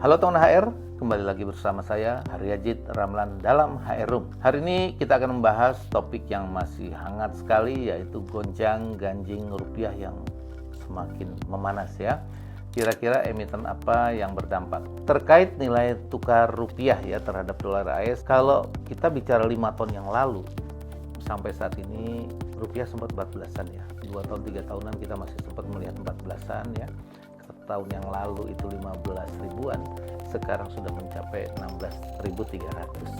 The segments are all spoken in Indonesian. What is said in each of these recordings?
Halo teman HR, kembali lagi bersama saya Haryajit Ramlan dalam HR Room. Hari ini kita akan membahas topik yang masih hangat sekali, yaitu gonjang-ganjing rupiah yang semakin memanas ya. Kira-kira emiten apa yang berdampak terkait nilai tukar rupiah ya terhadap dolar AS. Kalau kita bicara 5 tahun yang lalu sampai saat ini rupiah sempat 14-an ya. 2 tahun 3 tahunan kita masih sempat melihat 14-an ya. Tahun yang lalu itu 15 ribuan, sekarang sudah mencapai 16.300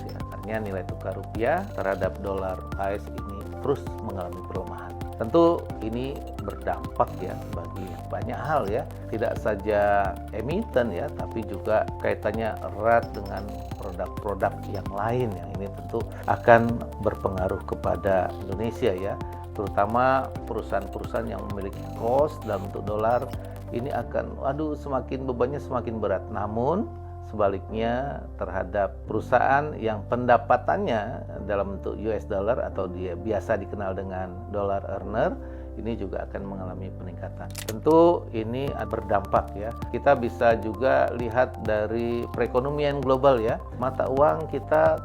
ya. Artinya nilai tukar rupiah terhadap dolar AS ini terus mengalami pelemahan. Tentu ini berdampak ya bagi banyak hal ya, tidak saja emiten ya, tapi juga kaitannya erat dengan produk-produk yang lain yang ini tentu akan berpengaruh kepada Indonesia ya, terutama perusahaan-perusahaan yang memiliki cost dalam bentuk dolar. Ini akan semakin bebannya semakin berat. Namun sebaliknya terhadap perusahaan yang pendapatannya dalam bentuk US dollar atau dia biasa dikenal dengan dollar earner, ini juga akan mengalami peningkatan. Tentu ini berdampak ya. Kita bisa juga lihat dari perekonomian global ya. Mata uang kita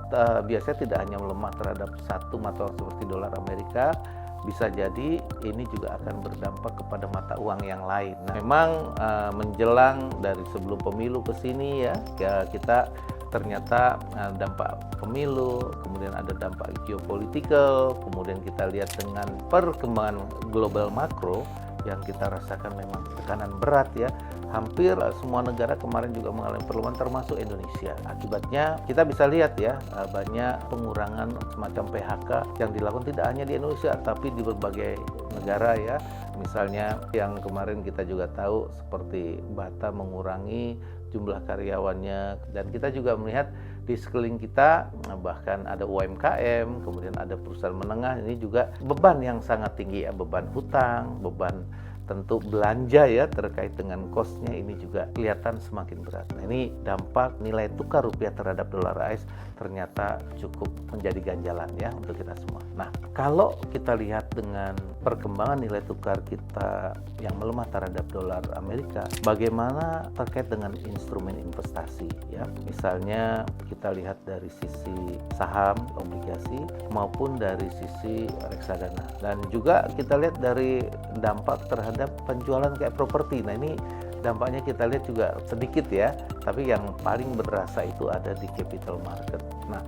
biasanya tidak hanya melemah terhadap satu mata uang seperti dolar Amerika, bisa jadi ini juga akan berdampak kepada mata uang yang lain. Nah, memang menjelang dari sebelum pemilu ke sini ya, kita ternyata dampak pemilu, kemudian ada dampak geopolitikal, kemudian kita lihat dengan perkembangan global makro yang kita rasakan memang tekanan berat ya. Hampir semua negara kemarin juga mengalami pelemahan termasuk Indonesia. Akibatnya kita bisa lihat ya, banyak pengurangan semacam PHK yang dilakukan tidak hanya di Indonesia tapi di berbagai negara ya. Misalnya yang kemarin kita juga tahu seperti Batam mengurangi jumlah karyawannya, dan kita juga melihat di sekeliling kita bahkan ada UMKM, kemudian ada perusahaan menengah, ini juga beban yang sangat tinggi ya, beban hutang, beban tentu belanja ya terkait dengan cost-nya ini juga kelihatan semakin berat. Nah, ini dampak nilai tukar rupiah terhadap dolar AS ternyata cukup menjadi ganjalan ya untuk kita semua. Nah, kalau kita lihat dengan perkembangan nilai tukar kita yang melemah terhadap dolar Amerika, bagaimana terkait dengan instrumen investasi ya. Misalnya kita lihat dari sisi saham, obligasi maupun dari sisi reksadana. Dan juga kita lihat dari dampak terhadap penjualan kayak properti. Nah, ini dampaknya kita lihat juga sedikit ya, tapi yang paling berasa itu ada di capital market. Nah,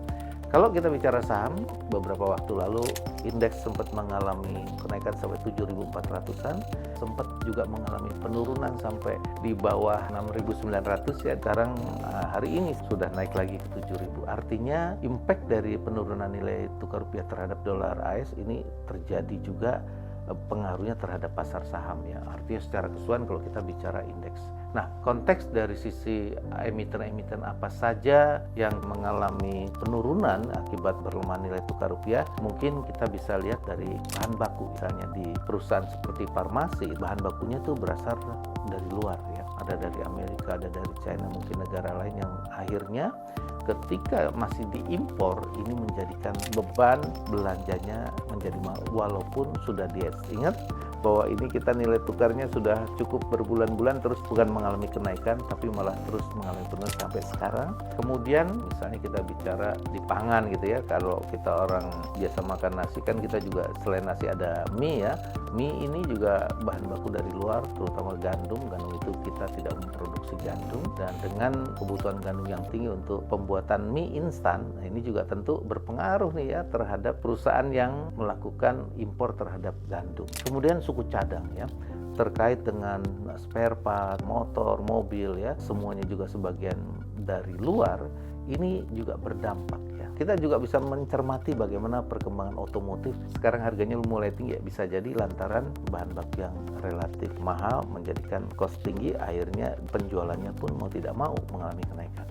kalau kita bicara saham, beberapa waktu lalu indeks sempat mengalami kenaikan sampai 7.400-an, sempat juga mengalami penurunan sampai di bawah 6.900 ya. Sekarang hari ini sudah naik lagi ke 7.000. Artinya impact dari penurunan nilai tukar rupiah terhadap dolar AS ini terjadi juga pengaruhnya terhadap pasar saham ya. Artinya secara keseluruhan kalau kita bicara indeks. Nah, konteks dari sisi emiten-emiten apa saja yang mengalami penurunan akibat berlemah nilai tukar rupiah, mungkin kita bisa lihat dari bahan baku. Misalnya di perusahaan seperti farmasi, bahan bakunya tuh berasal dari luar ya. Ada dari Amerika, ada dari China, mungkin negara lain yang akhirnya ketika masih diimpor ini menjadikan beban belanjanya menjadi walaupun sudah ingat bahwa ini kita nilai tukarnya sudah cukup berbulan-bulan terus bukan mengalami kenaikan tapi malah terus mengalami penurunan sampai sekarang. Kemudian misalnya kita bicara di pangan gitu ya, kalau kita orang biasa makan nasi kan kita juga selain nasi ada mie ya. Mie ini juga bahan baku dari luar, terutama gandum. Gandum itu kita tidak memproduksi gandum, dan dengan kebutuhan gandum yang tinggi untuk pembuatan mie instan, nah ini juga tentu berpengaruh nih ya terhadap perusahaan yang melakukan impor terhadap gandum. Kemudian suku cadang ya, terkait dengan spare part, motor, mobil ya, semuanya juga sebagian dari luar, ini juga berdampak ya. Kita juga bisa mencermati bagaimana perkembangan otomotif. Sekarang harganya mulai tinggi ya, bisa jadi lantaran bahan baku yang relatif mahal menjadikan cost tinggi, akhirnya penjualannya pun mau tidak mau mengalami kenaikan.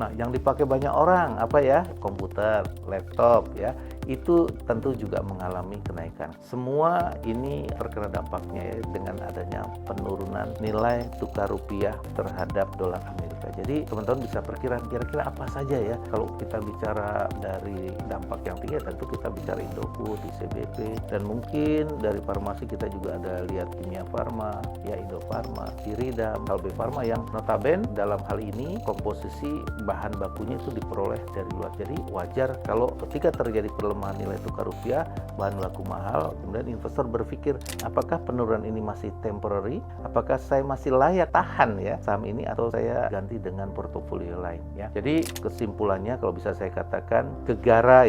Nah, yang dipakai banyak orang apa ya? Komputer, laptop ya. itu tentu juga mengalami kenaikan. Semua ini terkena dampaknya ya, dengan adanya penurunan nilai tukar rupiah terhadap dolar Amerika. Jadi teman-teman bisa perkiraan kira-kira apa saja ya kalau kita bicara dari dampak yang tinggi, tentu kita bicara Indofood, ICBP, dan mungkin dari farmasi kita juga ada lihat Kimia Farma, ya Indofarma, Ciridam, Kalbe Farma yang notabene dalam hal ini komposisi bahan bakunya itu diperoleh dari luar. Jadi wajar kalau ketika terjadi pelemahan nilai tukar rupiah, bahan baku mahal, kemudian investor berpikir apakah penurunan ini masih temporary, apakah saya masih layak tahan ya saham ini atau saya ganti dengan portofolio lain ya. Jadi kesimpulannya kalau bisa saya katakan gegara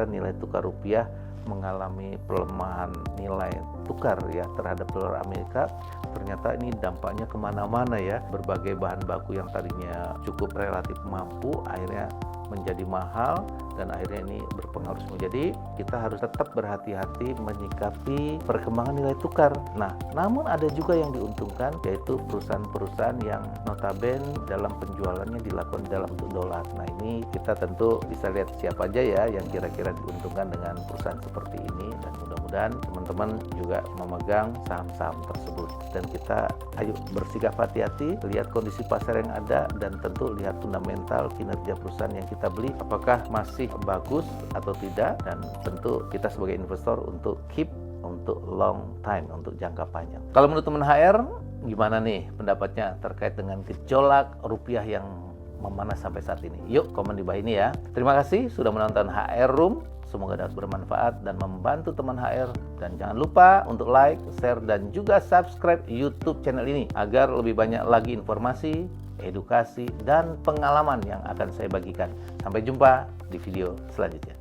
nilai tukar rupiah mengalami pelemahan nilai tukar ya terhadap dolar Amerika. Ternyata ini dampaknya kemana-mana ya. Berbagai bahan baku yang tadinya cukup relatif mampu akhirnya menjadi mahal dan akhirnya ini berpengaruh semua. Jadi kita harus tetap berhati-hati menyikapi perkembangan nilai tukar. Nah, namun ada juga yang diuntungkan, yaitu perusahaan-perusahaan yang notabene dalam penjualannya dilakukan dalam bentuk dolar. Nah, ini kita tentu bisa lihat siapa aja ya yang kira-kira diuntungkan dengan perusahaan seperti ini, dan mudah-mudahan teman-teman juga memegang saham-saham tersebut. Dan kita ayo bersikap hati-hati, lihat kondisi pasar yang ada, dan tentu lihat fundamental kinerja perusahaan yang kita beli apakah masih bagus atau tidak, dan tentu kita sebagai investor untuk keep untuk long time, untuk jangka panjang. Kalau menurut teman HR gimana nih pendapatnya terkait dengan gejolak rupiah yang memanas sampai saat ini? Yuk komen di bawah ini ya. Terima kasih sudah menonton HR Room. Semoga dapat bermanfaat dan membantu teman HR. Dan jangan lupa untuk like, share, dan juga subscribe YouTube channel ini agar lebih banyak lagi informasi, edukasi, dan pengalaman yang akan saya bagikan. Sampai jumpa di video selanjutnya.